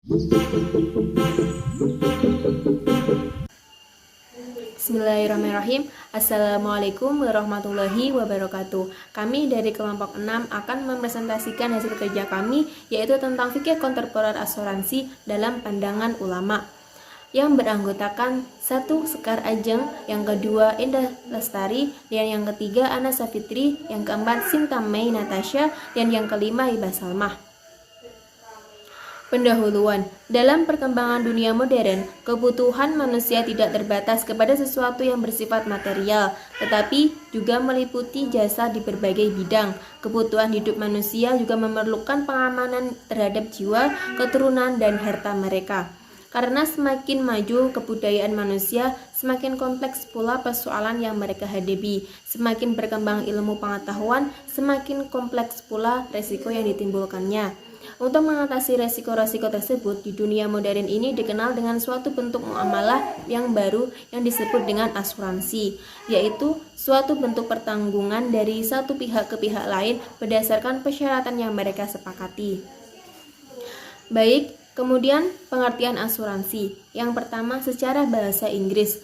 Bismillahirrahmanirrahim. Assalamualaikum warahmatullahi wabarakatuh. Kami dari kelompok 6 akan mempresentasikan hasil kerja kami, yaitu tentang fikih kontemporer asuransi dalam pandangan ulama, yang beranggotakan 1. Sekar Ajeng, yang kedua Indah Lestari, dan yang ketiga Ana Safitri, yang keempat Sinta Mei Natasha, dan yang kelima Hibah Salmah. Pendahuluan. Dalam perkembangan dunia modern, kebutuhan manusia tidak terbatas kepada sesuatu yang bersifat material, tetapi juga meliputi jasa di berbagai bidang. Kebutuhan hidup manusia juga memerlukan pengamanan terhadap jiwa, keturunan, dan harta mereka. Karena semakin maju kebudayaan manusia, semakin kompleks pula persoalan yang mereka hadapi. Semakin berkembang ilmu pengetahuan, semakin kompleks pula resiko yang ditimbulkannya. Untuk mengatasi resiko-resiko tersebut, di dunia modern ini dikenal dengan suatu bentuk muamalah yang baru yang disebut dengan asuransi, yaitu suatu bentuk pertanggungan dari satu pihak ke pihak lain berdasarkan persyaratan yang mereka sepakati. Baik, kemudian pengertian asuransi. Yang pertama secara bahasa Inggris,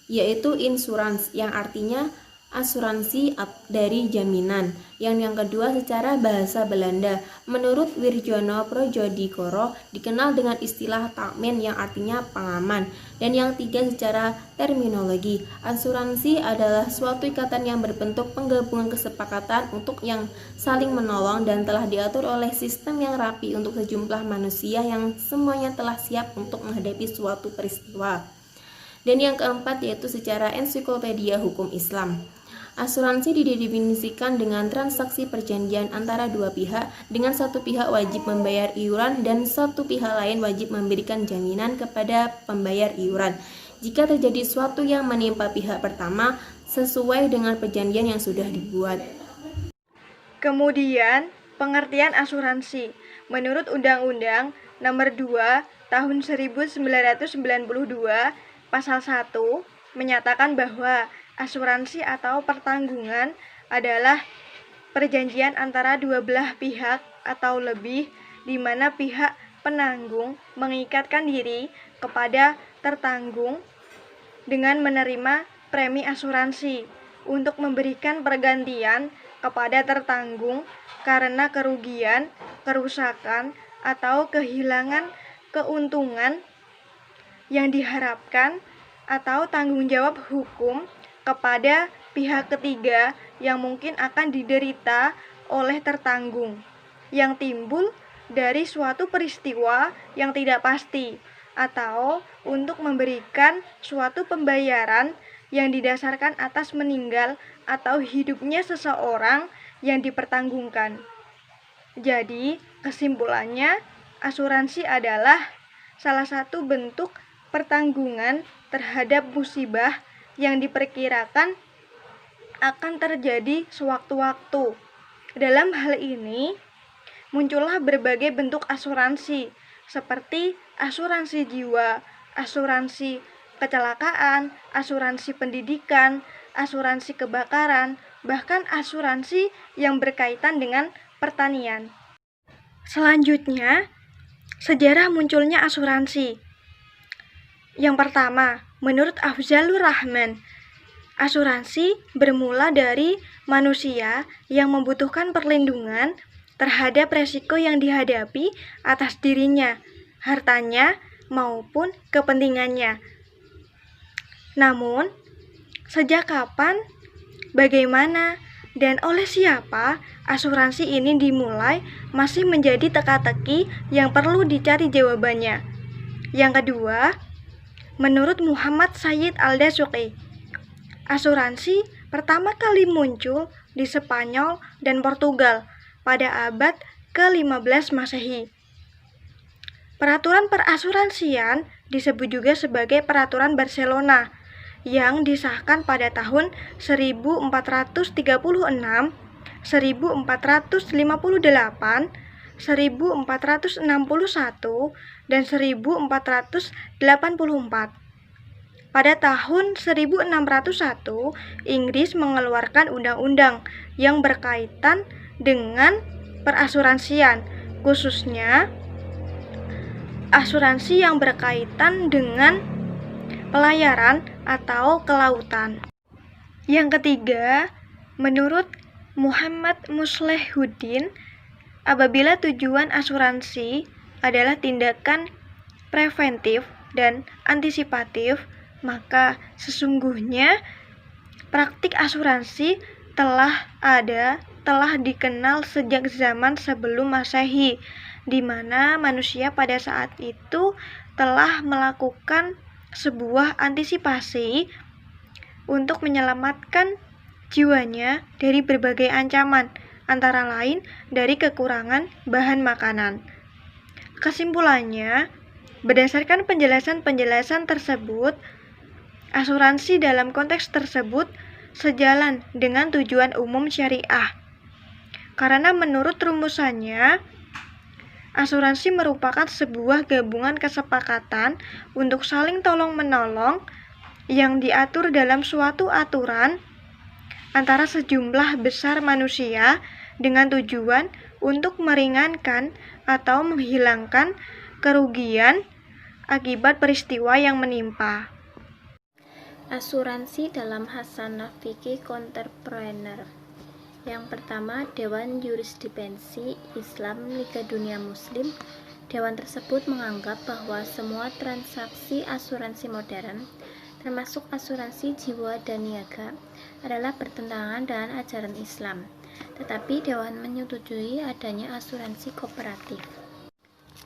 yaitu insurance, yang artinya asuransi dari jaminan. Yang kedua secara bahasa Belanda, menurut Wirjono Projodikoro dikenal dengan istilah takmin, yang artinya pengaman. Dan yang tiga secara terminologi, asuransi adalah suatu ikatan yang berbentuk penggabungan kesepakatan untuk yang saling menolong dan telah diatur oleh sistem yang rapi untuk sejumlah manusia yang semuanya telah siap untuk menghadapi suatu peristiwa. Dan yang keempat yaitu secara ensiklopedia hukum Islam. Asuransi didefinisikan dengan transaksi perjanjian antara dua pihak, dengan satu pihak wajib membayar iuran dan satu pihak lain wajib memberikan jaminan kepada pembayar iuran jika terjadi suatu yang menimpa pihak pertama sesuai dengan perjanjian yang sudah dibuat. Kemudian, pengertian asuransi. Menurut Undang-Undang Nomor 2 Tahun 1992, Pasal 1 menyatakan bahwa asuransi atau pertanggungan adalah perjanjian antara dua belah pihak atau lebih, di mana pihak penanggung mengikatkan diri kepada tertanggung dengan menerima premi asuransi untuk memberikan pergantian kepada tertanggung karena kerugian, kerusakan, atau kehilangan keuntungan yang diharapkan atau tanggung jawab hukum kepada pihak ketiga yang mungkin akan diderita oleh tertanggung yang timbul dari suatu peristiwa yang tidak pasti, atau untuk memberikan suatu pembayaran yang didasarkan atas meninggal atau hidupnya seseorang yang dipertanggungkan. Jadi, kesimpulannya, asuransi adalah salah satu bentuk pertanggungan terhadap musibah yang diperkirakan akan terjadi sewaktu-waktu. Dalam hal ini, muncullah berbagai bentuk asuransi, seperti asuransi jiwa, asuransi kecelakaan, asuransi pendidikan, asuransi kebakaran, bahkan asuransi yang berkaitan dengan pertanian. Selanjutnya, sejarah munculnya asuransi. Yang pertama, menurut Afzalur Rahman, asuransi bermula dari manusia yang membutuhkan perlindungan terhadap resiko yang dihadapi atas dirinya, hartanya, maupun kepentingannya. Namun, sejak kapan, bagaimana, dan oleh siapa asuransi ini dimulai masih menjadi teka-teki yang perlu dicari jawabannya. Yang kedua, menurut Muhammad Sayyid Al-Dasuqi, asuransi pertama kali muncul di Spanyol dan Portugal pada abad ke-15 Masehi. Peraturan perasuransian disebut juga sebagai Peraturan Barcelona yang disahkan pada tahun 1436, 1458, 1461, dan 1484. Pada tahun 1601, Inggris mengeluarkan undang-undang yang berkaitan dengan perasuransian, khususnya asuransi yang berkaitan dengan pelayaran atau kelautan. Yang ketiga, menurut Muhammad Muslihuddin, apabila tujuan asuransi adalah tindakan preventif dan antisipatif, maka sesungguhnya praktik asuransi telah dikenal sejak zaman sebelum Masehi, di mana manusia pada saat itu telah melakukan sebuah antisipasi untuk menyelamatkan jiwanya dari berbagai ancaman, antara lain dari kekurangan bahan makanan. Kesimpulannya, berdasarkan penjelasan-penjelasan tersebut, asuransi dalam konteks tersebut sejalan dengan tujuan umum syariah. Karena menurut rumusannya, asuransi merupakan sebuah gabungan kesepakatan untuk saling tolong-menolong yang diatur dalam suatu aturan antara sejumlah besar manusia dengan tujuan untuk meringankan atau menghilangkan kerugian akibat peristiwa yang menimpa. Asuransi dalam Hasanah Fikih Kontemporer. Yang pertama, Dewan Jurisprudensi Islam Liga Dunia Muslim. Dewan tersebut menganggap bahwa semua transaksi asuransi modern, termasuk asuransi jiwa dan niaga, adalah bertentangan dengan ajaran Islam. Tetapi Dewan menyetujui adanya asuransi kooperatif.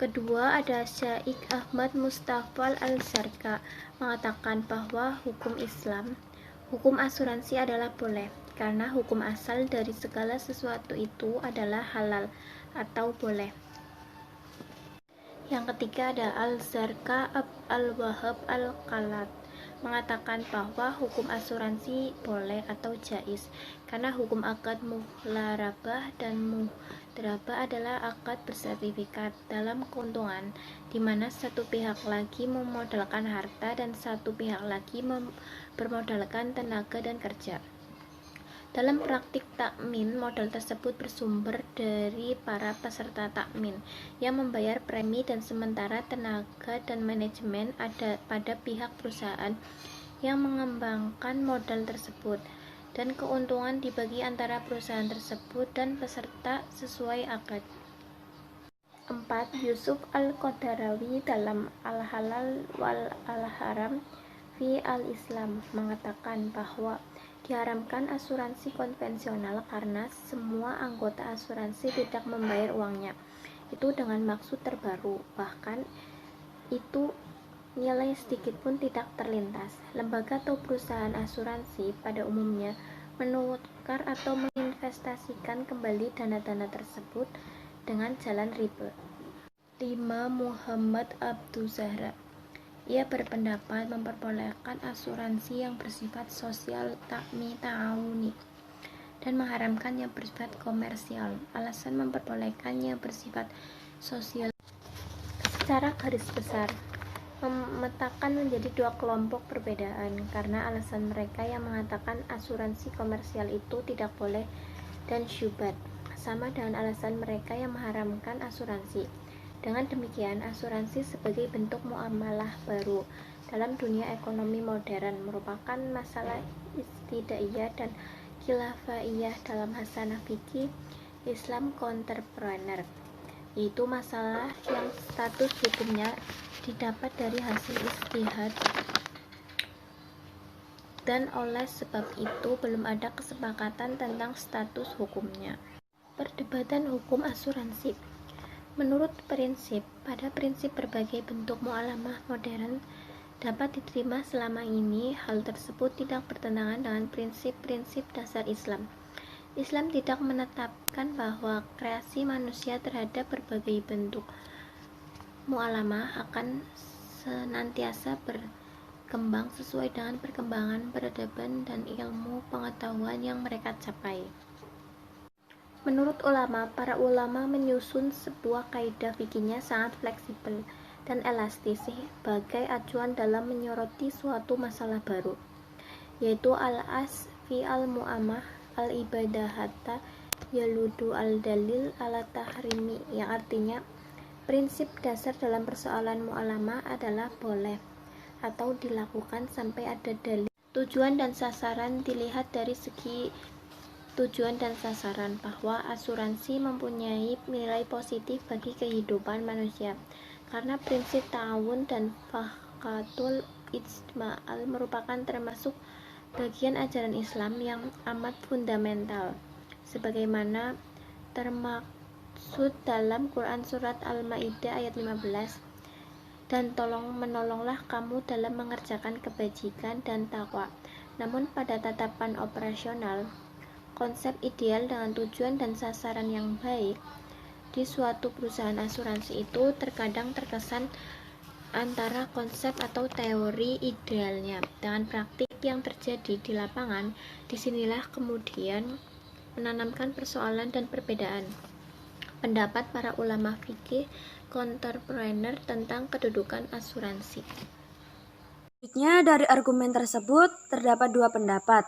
Kedua, ada Syaikh Ahmad Mustafa Al-Zarqa mengatakan bahwa hukum asuransi adalah boleh, karena hukum asal dari segala sesuatu itu adalah halal atau boleh. Yang ketiga ada Al-Zarqa Al-Wahab Al-Qalat mengatakan bahwa hukum asuransi boleh atau jais, karena hukum akad muhlarabah dan mudrabah adalah akad bersertifikat dalam keuntungan, di mana satu pihak lagi memodalkan harta dan satu pihak lagi bermodalkan tenaga dan kerja. Dalam praktik takmin, modal tersebut bersumber dari para peserta takmin yang membayar premi, dan sementara tenaga dan manajemen ada pada pihak perusahaan yang mengembangkan modal tersebut, dan keuntungan dibagi antara perusahaan tersebut dan peserta sesuai akad. 4. Yusuf Al-Qadarawi dalam Al-Halal wal Al-Haram fi Al-Islam mengatakan bahwa diharamkan asuransi konvensional karena semua anggota asuransi tidak membayar uangnya itu dengan maksud terbaru, bahkan itu nilai sedikit pun tidak terlintas. Lembaga atau perusahaan asuransi pada umumnya menukar atau menginvestasikan kembali dana-dana tersebut dengan jalan riba. 5. Muhammad Abdu Zahra, ia berpendapat memperbolehkan asuransi yang bersifat sosial ta'awuni dan mengharamkan yang bersifat komersial. Alasan memperbolehkan yang bersifat sosial secara garis besar memetakan menjadi dua kelompok perbedaan, karena alasan mereka yang mengatakan asuransi komersial itu tidak boleh dan syubhat sama dengan alasan mereka yang mengharamkan asuransi. Dengan demikian, asuransi sebagai bentuk muamalah baru dalam dunia ekonomi modern merupakan masalah ibtidaiyah dan khilafaiyah dalam Hasanah Fikih Islam Kontemporer, yaitu masalah yang status hukumnya didapat dari hasil ijtihad, dan oleh sebab itu belum ada kesepakatan tentang status hukumnya. Perdebatan hukum asuransi. Menurut pada prinsip berbagai bentuk muamalah modern dapat diterima selama ini hal tersebut tidak bertentangan dengan prinsip-prinsip dasar Islam. Islam tidak menetapkan bahwa kreasi manusia terhadap berbagai bentuk muamalah akan senantiasa berkembang sesuai dengan perkembangan peradaban dan ilmu pengetahuan yang mereka capai. Menurut para ulama menyusun sebuah kaidah fikihnya sangat fleksibel dan elastis sebagai acuan dalam menyoroti suatu masalah baru, yaitu al-as fi al-mu'amah al-ibadahata yaludu al-dalil ala tahrimi, yang artinya Prinsip dasar dalam persoalan mu'alamah adalah boleh atau dilakukan sampai ada dalil. Tujuan dan sasaran dilihat dari segi tujuan dan sasaran, bahwa asuransi mempunyai nilai positif bagi kehidupan manusia karena prinsip ta'awun dan fakatul ijma'al merupakan termasuk bagian ajaran Islam yang amat fundamental sebagaimana termaksud dalam Quran Surat Al-Ma'idah ayat 15, dan menolonglah kamu dalam mengerjakan kebajikan dan takwa. Namun pada tatapan operasional, konsep ideal dengan tujuan dan sasaran yang baik di suatu perusahaan asuransi itu terkadang terkesan antara konsep atau teori idealnya dengan praktik yang terjadi di lapangan. Disinilah kemudian menanamkan persoalan dan perbedaan pendapat para ulama fikih kontemporer tentang kedudukan asuransi. Selanjutnya, dari argumen tersebut terdapat dua pendapat.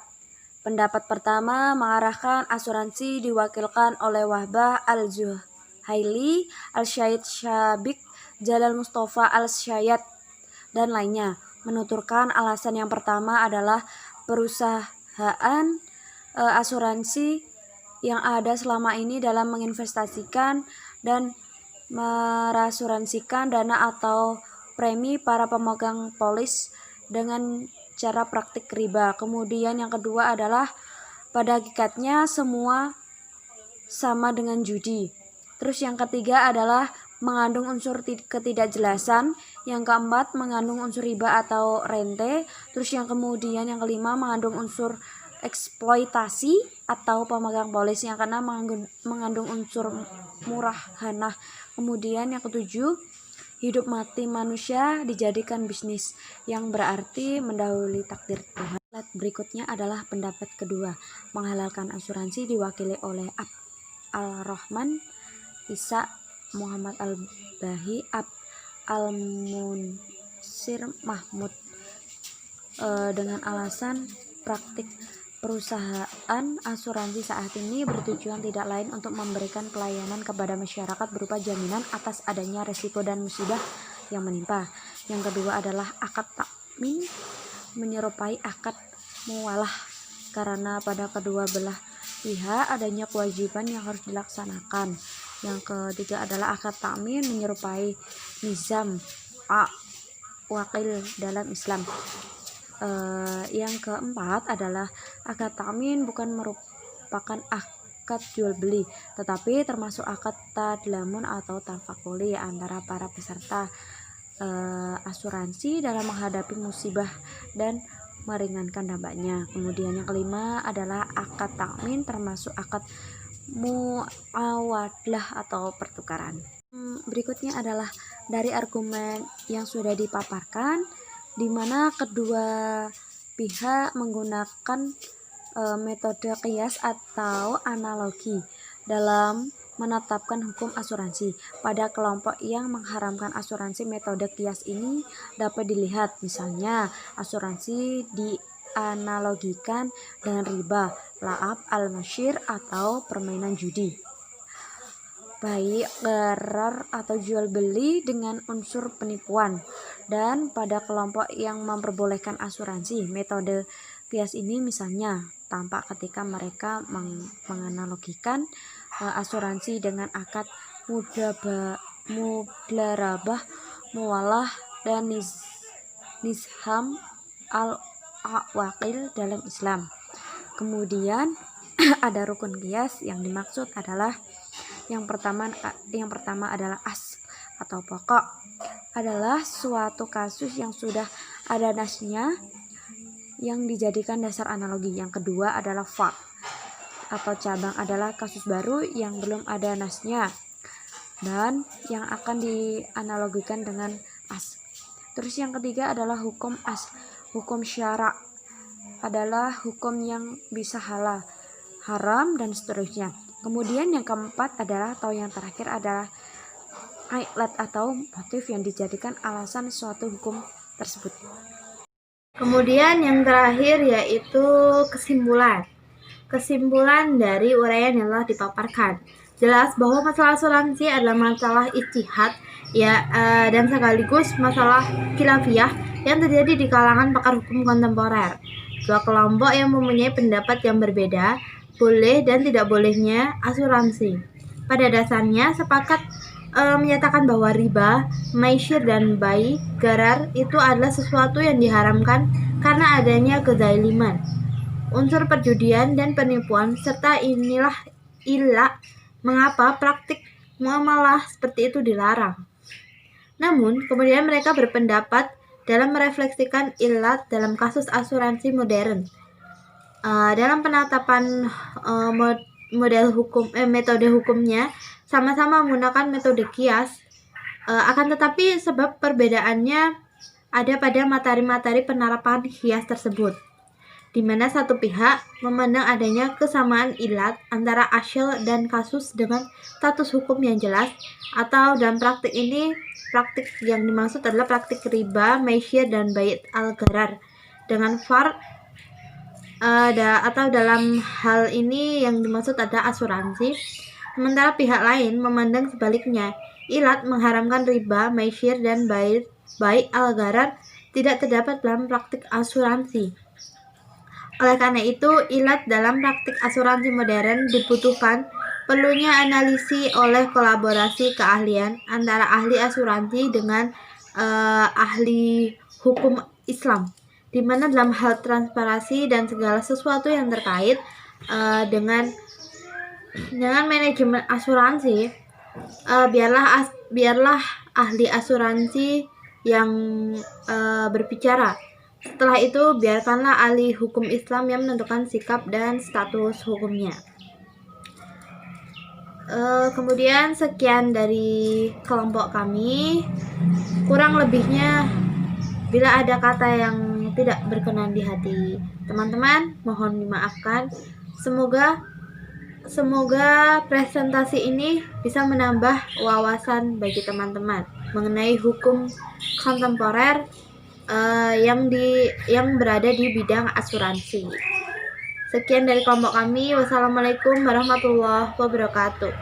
Pendapat pertama mengarahkan asuransi diwakilkan oleh Wahbah Al-Zuhaili, Al-Syed Syabik, Jalal Mustafa Al-Syed, dan lainnya. Menuturkan alasan yang pertama adalah perusahaan asuransi yang ada selama ini dalam menginvestasikan dan merasuransikan dana atau premi para pemegang polis dengan cara praktik riba. Kemudian yang kedua adalah pada hakikatnya semua sama dengan judi. Terus yang ketiga adalah mengandung unsur ketidakjelasan. Yang keempat mengandung unsur riba atau rente. Terus yang kemudian yang kelima mengandung unsur eksploitasi atau pemegang polis. Yang keenam mengandung unsur murah hana. Kemudian yang ketujuh, hidup mati manusia dijadikan bisnis, yang berarti mendahului takdir Tuhan. Berikutnya adalah pendapat kedua, menghalalkan asuransi diwakili oleh Al-Rahman Isa Muhammad Al-Bahi Al-Munsir Mahmud dengan alasan praktik perusahaan asuransi saat ini bertujuan tidak lain untuk memberikan pelayanan kepada masyarakat berupa jaminan atas adanya resiko dan musibah yang menimpa. Yang kedua adalah akad takmin menyerupai akad muwalah karena pada kedua belah pihak adanya kewajiban yang harus dilaksanakan. Yang ketiga adalah akad takmin menyerupai nizam wakil dalam Islam. Yang keempat adalah akad takmin bukan merupakan akad jual beli, tetapi termasuk akad tadlamun atau tafakuli antara para peserta asuransi dalam menghadapi musibah dan meringankan dampaknya. Kemudian yang kelima adalah akad takmin termasuk akad muawadlah atau pertukaran. Berikutnya adalah dari argumen yang sudah dipaparkan, di mana kedua pihak menggunakan metode kias atau analogi dalam menetapkan hukum asuransi. Pada kelompok yang mengharamkan asuransi, metode kias ini dapat dilihat, misalnya asuransi dianalogikan dengan riba, la'ab al-masyir atau permainan judi, baik gharar atau jual beli dengan unsur penipuan. Dan pada kelompok yang memperbolehkan asuransi, metode kias ini misalnya tampak ketika mereka menganalogikan asuransi dengan akad mudlarabah, muwalah, dan nizham al-wakil dalam Islam. Kemudian ada rukun kias yang dimaksud adalah yang pertama adalah atau pokok, adalah suatu kasus yang sudah ada nasnya yang dijadikan dasar analogi. Yang kedua adalah far atau cabang, adalah kasus baru yang belum ada nasnya dan yang akan dianalogikan dengan as. Terus yang ketiga adalah hukum as. Hukum syara adalah hukum yang bisa halal, haram, dan seterusnya. Kemudian yang keempat adalah atau yang terakhir adalah ilat atau motif yang dijadikan alasan suatu hukum tersebut. Kemudian yang terakhir yaitu kesimpulan. Kesimpulan dari uraian yang telah dipaparkan. jelas bahwa masalah asuransi adalah masalah ijtihad ya, dan sekaligus masalah khilafiyah yang terjadi di kalangan pakar hukum kontemporer. Dua kelompok yang mempunyai pendapat yang berbeda boleh dan tidak bolehnya asuransi. Pada dasarnya sepakat menyatakan bahwa riba, maisir, dan bai garar itu adalah sesuatu yang diharamkan karena adanya kezaliman, unsur perjudian dan penipuan, serta inilah ilah mengapa praktik muamalah seperti itu dilarang. Namun, kemudian mereka berpendapat dalam merefleksikan ilat dalam kasus asuransi modern. Dalam penetapan metode hukumnya sama-sama menggunakan metode kias, akan tetapi sebab perbedaannya ada pada materi-materi penerapan kias tersebut, di mana satu pihak memandang adanya kesamaan ilat antara asyl dan kasus dengan status hukum yang jelas, atau dalam praktik ini, praktik yang dimaksud adalah praktik riba, maisir, dan bait al-gharar dengan far, atau dalam hal ini yang dimaksud adalah asuransi. Sementara pihak lain memandang sebaliknya, ilat mengharamkan riba, maisir, dan bait al-gharar tidak terdapat dalam praktik asuransi. Oleh karena itu, ilat dalam praktik asuransi modern dibutuhkan perlunya analisis oleh kolaborasi keahlian antara ahli asuransi dengan ahli hukum Islam, di mana dalam hal transparansi dan segala sesuatu yang terkait dengan manajemen asuransi, biarlah ahli asuransi yang berbicara. Setelah itu, biarkanlah ahli hukum Islam yang menentukan sikap dan status hukumnya. Kemudian sekian dari kelompok kami. Kurang lebihnya, bila ada kata yang tidak berkenan di hati teman-teman, mohon dimaafkan. Semoga presentasi ini bisa menambah wawasan bagi teman-teman mengenai hukum kontemporer yang berada di bidang asuransi. Sekian dari kelompok kami. Wassalamualaikum warahmatullahi wabarakatuh.